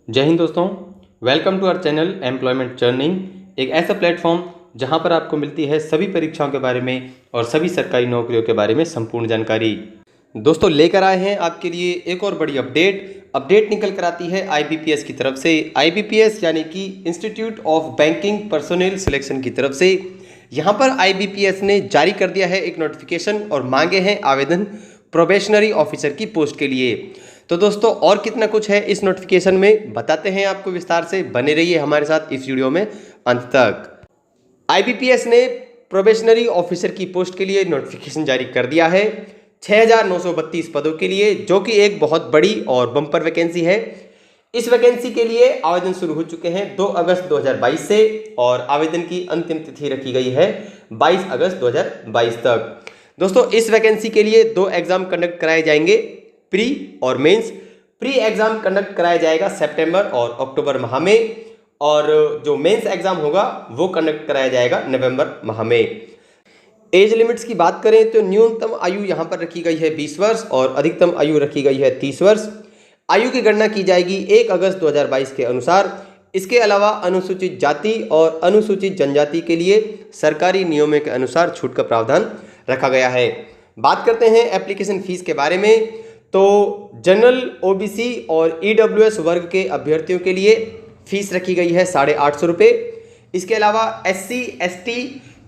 जय हिंद दोस्तों। Welcome to our channel employment journey, एक ऐसा प्लेटफॉर्म जहां पर आपको मिलती है सभी परीक्षाओं के बारे में और सभी सरकारी नौकरियों के बारे में संपूर्ण जानकारी। दोस्तों लेकर आए हैं आपके लिए एक और बड़ी अपडेट निकल कर आती है आईबीपीएस की तरफ से। आईबीपीएस यानी कि institute of banking personnel selection की तरफ से यहाँ पर आईबीपीएस ने जारी कर दिया है एक नोटिफिकेशन और मांगे हैं आवेदन प्रोबेशनरी ऑफिसर की पोस्ट के लिए। तो दोस्तों और कितना कुछ है इस नोटिफिकेशन में बताते हैं आपको विस्तार से, बने रहिए हमारे साथ इस वीडियो में अंत तक। आईबीपीएस ने प्रोबेशनरी ऑफिसर की पोस्ट के लिए नोटिफिकेशन जारी कर दिया है 6,932 पदों के लिए, जो कि एक बहुत बड़ी और बम्पर वैकेंसी है। इस वैकेंसी के लिए आवेदन शुरू हो चुके हैं 2 अगस्त 2022 से और आवेदन की अंतिम तिथि रखी गई है 22 अगस्त 2022 तक। दोस्तों इस वैकेंसी के लिए 2 एग्जाम कंडक्ट कराए जाएंगे, प्री और मेंस। प्री एग्जाम कंडक्ट कराया जाएगा सितंबर और अक्टूबर माह में, और जो मेंस एग्जाम होगा वो कंडक्ट कराया जाएगा नवंबर माह में। एज लिमिट्स की बात करें तो न्यूनतम आयु यहाँ पर रखी गई है 20 वर्ष और अधिकतम आयु रखी गई है 30 वर्ष। आयु की गणना की जाएगी 1 अगस्त 2022 के अनुसार। इसके अलावा अनुसूचित जाति और अनुसूचित जनजाति के लिए सरकारी नियमों के अनुसार छूट का प्रावधान रखा गया है। बात करते हैं एप्लीकेशन फीस के बारे में, तो जनरल, ओबीसी और ईडब्ल्यूएस वर्ग के अभ्यर्थियों के लिए फीस रखी गई है 850 रुपये। इसके अलावा एससी, एसटी,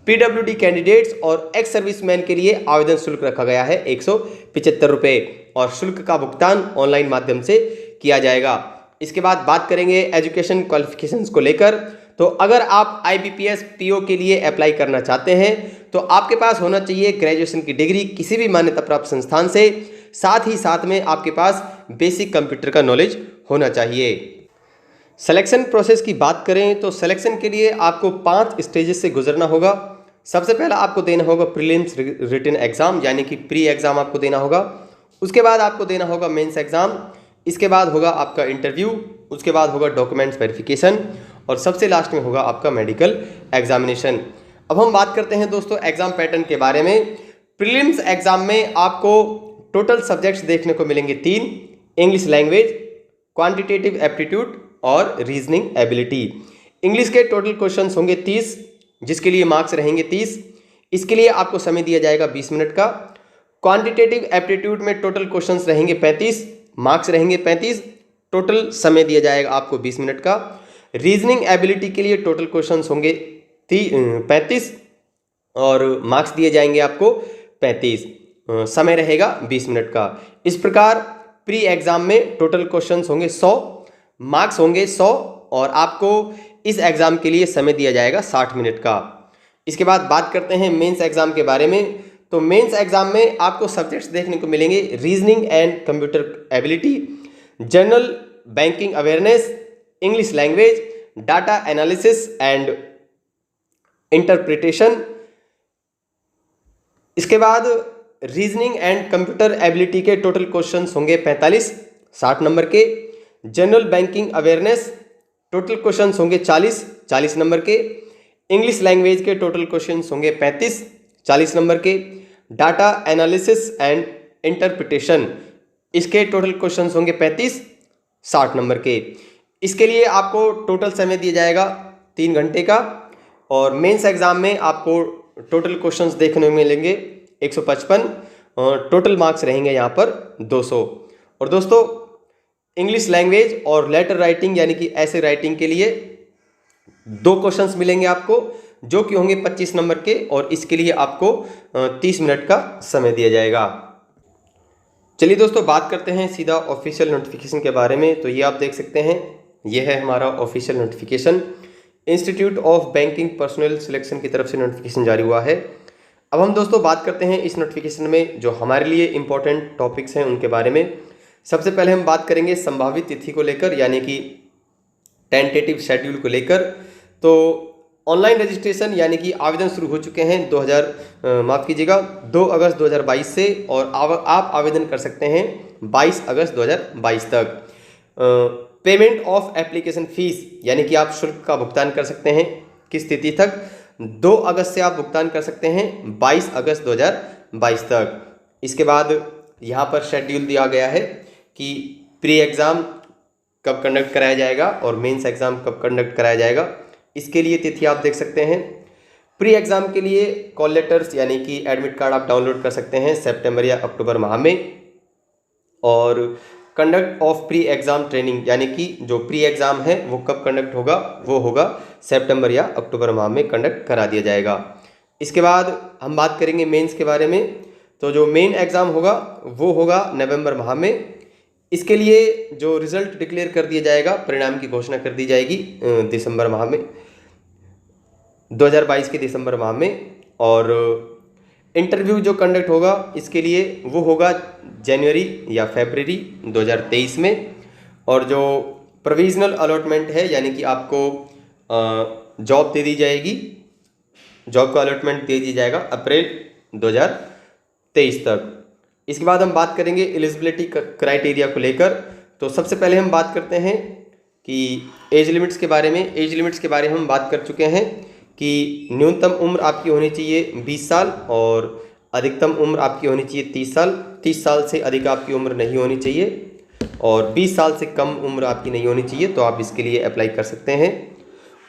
पीडब्ल्यूडी कैंडिडेट्स और एक्स सर्विसमैन के लिए आवेदन शुल्क रखा गया है 175 रुपये और शुल्क का भुगतान ऑनलाइन माध्यम से किया जाएगा। इसके बाद बात करेंगे एजुकेशन क्वालिफिकेशंस को लेकर। तो अगर आप आईबीपीएस पीओ के लिए अप्लाई करना चाहते हैं तो आपके पास होना चाहिए ग्रेजुएशन की डिग्री किसी भी मान्यता प्राप्त संस्थान से, साथ ही साथ में आपके पास बेसिक कंप्यूटर का नॉलेज होना चाहिए। सिलेक्शन प्रोसेस की बात करें तो सिलेक्शन के लिए आपको 5 स्टेजेस से गुजरना होगा। सबसे पहला आपको देना होगा प्रीलिम्स रिटन एग्जाम, यानी कि प्री एग्जाम आपको देना होगा। उसके बाद आपको देना होगा मेंस एग्जाम। इसके बाद होगा आपका इंटरव्यू। उसके बाद होगा डॉक्यूमेंट्स वेरिफिकेशन और सबसे लास्ट में होगा आपका मेडिकल एग्जामिनेशन। अब हम बात करते हैं दोस्तों एग्जाम पैटर्न के बारे में। प्रीलिम्स एग्जाम में आपको टोटल सब्जेक्ट्स देखने को मिलेंगे 3: इंग्लिश लैंग्वेज, क्वांटिटेटिव एप्टीट्यूड और रीजनिंग एबिलिटी। इंग्लिश के टोटल क्वेश्चंस होंगे 30, जिसके लिए मार्क्स रहेंगे 30। इसके लिए आपको समय दिया जाएगा 20 मिनट का। क्वांटिटेटिव एप्टीट्यूड में टोटल क्वेश्चंस रहेंगे 35, मार्क्स रहेंगे 35, टोटल समय दिया जाएगा आपको 20 मिनट का। रीजनिंग एबिलिटी के लिए टोटल क्वेश्चंस होंगे 35 और मार्क्स दिए जाएंगे आपको 35, समय रहेगा 20 मिनट का। इस प्रकार प्री एग्जाम में टोटल क्वेश्चंस होंगे 100, मार्क्स होंगे 100 और आपको इस एग्जाम के लिए समय दिया जाएगा 60 मिनट का। इसके बाद बात करते हैं मेंस एग्जाम के बारे में। तो मेंस एग्जाम में आपको सब्जेक्ट्स देखने को मिलेंगे reasoning and computer ability, general banking awareness, English language, data analysis and interpretation. इसके बाद रीजनिंग एंड कंप्यूटर एबिलिटी के टोटल क्वेश्चंस होंगे 45, 60 नंबर के। General banking awareness total questions होंगे 40, 40 नंबर के। इंग्लिश लैंग्वेज के टोटल क्वेश्चंस होंगे 35, 40 नंबर के। डाटा एनालिसिस एंड इंटरप्रिटेशन, इसके टोटल क्वेश्चंस होंगे 35, 60 नंबर के। इसके लिए आपको टोटल समय दिया जाएगा 3 घंटे का। और मेंस एग्जाम में आपको टोटल क्वेश्चंस देखने को मिलेंगे 155 और टोटल मार्क्स रहेंगे यहाँ पर 200। और दोस्तों इंग्लिश लैंग्वेज और लेटर राइटिंग यानी कि ऐसे राइटिंग के लिए 2 क्वेश्चंस मिलेंगे आपको, जो कि होंगे 25 नंबर के और इसके लिए आपको 30 मिनट का समय दिया जाएगा। चलिए दोस्तों बात करते हैं सीधा ऑफिशियल नोटिफिकेशन के बारे में। तो ये आप देख सकते हैं, ये है हमारा official notification. Institute of banking personal selection की तरफ से नोटिफिकेशन जारी हुआ है। अब हम दोस्तों बात करते हैं इस नोटिफिकेशन में जो हमारे लिए इंपॉर्टेंट टॉपिक्स हैं उनके बारे में। सबसे पहले हम बात करेंगे संभावित तिथि को लेकर, यानी कि टेंटेटिव शेड्यूल को लेकर। तो ऑनलाइन रजिस्ट्रेशन यानी कि आवेदन शुरू हो चुके हैं 2 अगस्त 2022 से और आप आवेदन कर सकते हैं 22 अगस्त 2022 तक। पेमेंट ऑफ एप्लीकेशन फीस यानी कि आप शुल्क का भुगतान कर सकते हैं किस तिथि तक? 2 अगस्त से आप भुगतान कर सकते हैं 22 अगस्त 2022 तक। इसके बाद यहाँ पर शेड्यूल दिया गया है कि प्री एग्ज़ाम कब कंडक्ट कराया जाएगा और मेंस एग्ज़ाम कब कंडक्ट कराया जाएगा, इसके लिए तिथि आप देख सकते हैं। प्री एग्ज़ाम के लिए कॉल लेटर्स यानी कि एडमिट कार्ड आप डाउनलोड कर सकते हैं सितंबर या अक्टूबर माह में। और conduct of pre exam training यानी कि जो प्री एग्ज़ाम है वो कब कंडक्ट होगा, वो होगा सितंबर या अक्टूबर माह में कंडक्ट करा दिया जाएगा। इसके बाद हम बात करेंगे मेंस के बारे में। तो जो मेन एग्ज़ाम होगा वो होगा नवंबर माह में। इसके लिए जो रिज़ल्ट डिक्लेयर कर दिया जाएगा, परिणाम की घोषणा कर दी जाएगी दिसंबर माह में, 2022 के दिसंबर माह में। और इंटरव्यू जो कंडक्ट होगा इसके लिए वो होगा जनवरी या फरवरी 2023 में। और जो प्रोविजनल अलॉटमेंट है यानी कि आपको जॉब दे दी जाएगी, जॉब का अलॉटमेंट दे दिया जाएगा अप्रैल 2023 तक। इसके बाद हम बात करेंगे एलिजिबिलिटी क्राइटेरिया को लेकर। तो सबसे पहले हम बात करते हैं कि एज लिमिट्स के बारे में। एज लिमिट्स के बारे में हम बात कर चुके हैं कि न्यूनतम उम्र आपकी होनी चाहिए 20 साल और अधिकतम उम्र आपकी होनी चाहिए 30 साल। 30 साल से अधिक आपकी उम्र नहीं होनी चाहिए और 20 साल से कम उम्र आपकी नहीं होनी चाहिए, तो आप इसके लिए अप्लाई कर सकते हैं।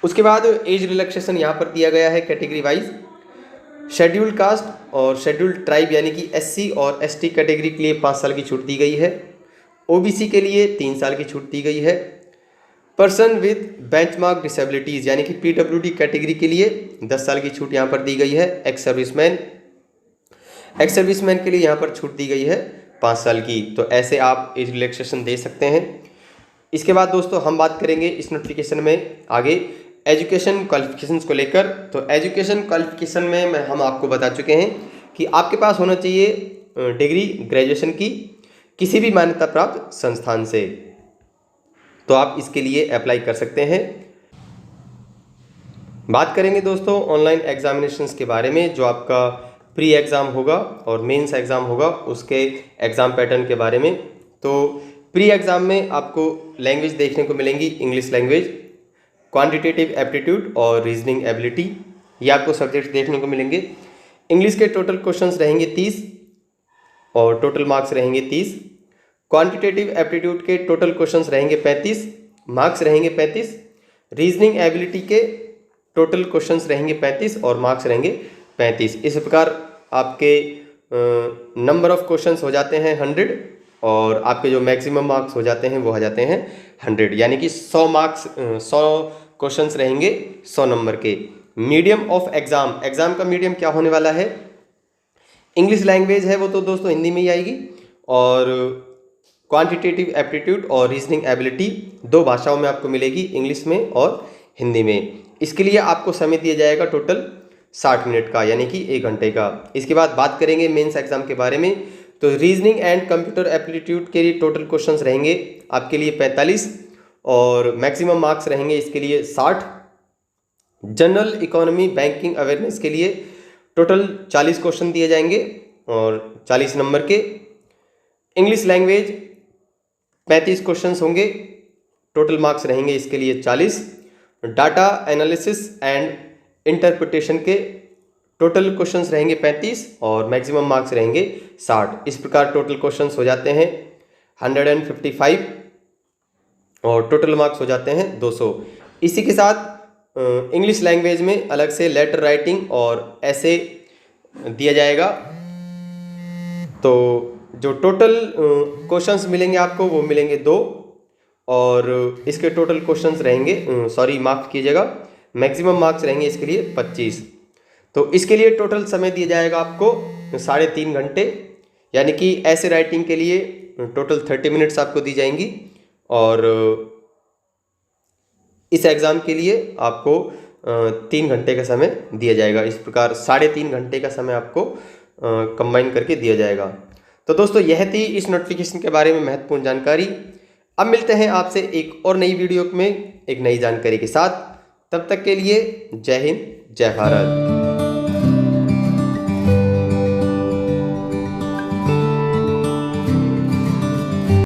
उसके बाद एज रिलैक्सेशन यहाँ पर दिया गया है कैटेगरी वाइज। शेड्यूल्ड कास्ट और शेड्यूल्ड ट्राइब यानी कि SC और ST कैटेगरी के लिए 5 साल की छूट दी गई है। OBC के लिए 3 साल की छूट दी गई है। पर्सन विद बेंचमार्क डिसेबिलिटीज़ यानी कि PWD कैटेगरी के लिए 10 साल की छूट यहाँ पर दी गई है। एक्स सर्विसमैन के लिए यहाँ पर छूट दी गई है 5 साल की। तो ऐसे आप एज रिलैक्सेशन दे सकते हैं। इसके बाद दोस्तों हम बात करेंगे इस नोटिफिकेशन में आगे एजुकेशन क्वालिफिकेशंस को लेकर। तो एजुकेशन क्वालिफिकेशन में हम आपको बता चुके हैं कि आपके पास होना चाहिए डिग्री ग्रेजुएशन की किसी भी मान्यता प्राप्त संस्थान से, तो आप इसके लिए अप्लाई कर सकते हैं। बात करेंगे दोस्तों ऑनलाइन एग्जामिनेशंस के बारे में। जो आपका प्री एग्ज़ाम होगा और मेंस एग्ज़ाम होगा उसके एग्ज़ाम पैटर्न के बारे में। तो प्री एग्ज़ाम में आपको लैंग्वेज देखने को मिलेंगी, इंग्लिश लैंग्वेज, क्वांटिटेटिव एप्टीट्यूड और रीजनिंग एबिलिटी, ये आपको सब्जेक्ट देखने को मिलेंगे। इंग्लिश के टोटल क्वेश्चंस रहेंगे 30 और टोटल मार्क्स रहेंगे 30। क्वांटिटेटिव एप्टीट्यूड के टोटल क्वेश्चंस रहेंगे 35, मार्क्स रहेंगे 35। रीजनिंग एबिलिटी के टोटल क्वेश्चंस रहेंगे 35 और मार्क्स रहेंगे 35। इस प्रकार आपके नंबर ऑफ क्वेश्चंस हो जाते हैं 100 और आपके जो मैक्सिमम मार्क्स हो जाते हैं वो हो जाते हैं 100, यानी कि 100 मार्क्स 100 क्वेश्चंस रहेंगे 100 नंबर के। मीडियम ऑफ एग्ज़ाम, एग्ज़ाम का मीडियम क्या होने वाला है? इंग्लिश लैंग्वेज है वो तो दोस्तों हिंदी में ही आएगी, और क्वांटिटेटिव एप्टीट्यूड और रीजनिंग एबिलिटी 2 भाषाओं में आपको मिलेगी, इंग्लिश में और हिंदी में। इसके लिए आपको समय दिया जाएगा टोटल 60 मिनट का, यानी कि 1 घंटे का। इसके बाद बात करेंगे मेंस एग्ज़ाम के बारे में। तो रीजनिंग एंड कंप्यूटर एप्टीट्यूड के लिए टोटल क्वेश्चंस रहेंगे आपके लिए 45 और मैक्सिमम मार्क्स रहेंगे इसके लिए 60। जनरल इकोनॉमी बैंकिंग अवेयरनेस के लिए टोटल 40 क्वेश्चन दिए जाएंगे और 40 नंबर के। इंग्लिश लैंग्वेज 35 क्वेश्चंस होंगे, टोटल मार्क्स रहेंगे इसके लिए 40। डाटा एनालिसिस एंड इंटरप्रिटेशन के टोटल क्वेश्चंस रहेंगे 35 और मैक्सिमम मार्क्स रहेंगे 60। इस प्रकार टोटल क्वेश्चंस हो जाते हैं 155 और टोटल मार्क्स हो जाते हैं 200। इसी के साथ इंग्लिश लैंग्वेज में अलग से लेटर राइटिंग और ऐसे दिया जाएगा। तो जो टोटल क्वेश्चंस मिलेंगे आपको वो मिलेंगे 2 और इसके टोटल क्वेश्चंस रहेंगे माफ कीजिएगा, मैक्सिमम मार्क्स रहेंगे इसके लिए 25। तो इसके लिए टोटल समय दिया जाएगा आपको 3.5 घंटे, यानी कि ऐसे राइटिंग के लिए टोटल 30 मिनट्स आपको दी जाएंगी और इस एग्ज़ाम के लिए आपको 3 घंटे का समय दिया जाएगा। इस प्रकार 3.5 घंटे का समय आपको कंबाइन करके दिया जाएगा। तो दोस्तों यह थी इस नोटिफिकेशन के बारे में महत्वपूर्ण जानकारी। अब मिलते हैं आपसे एक और नई वीडियो में एक नई जानकारी के साथ। तब तक के लिए जय हिंद, जय भारत।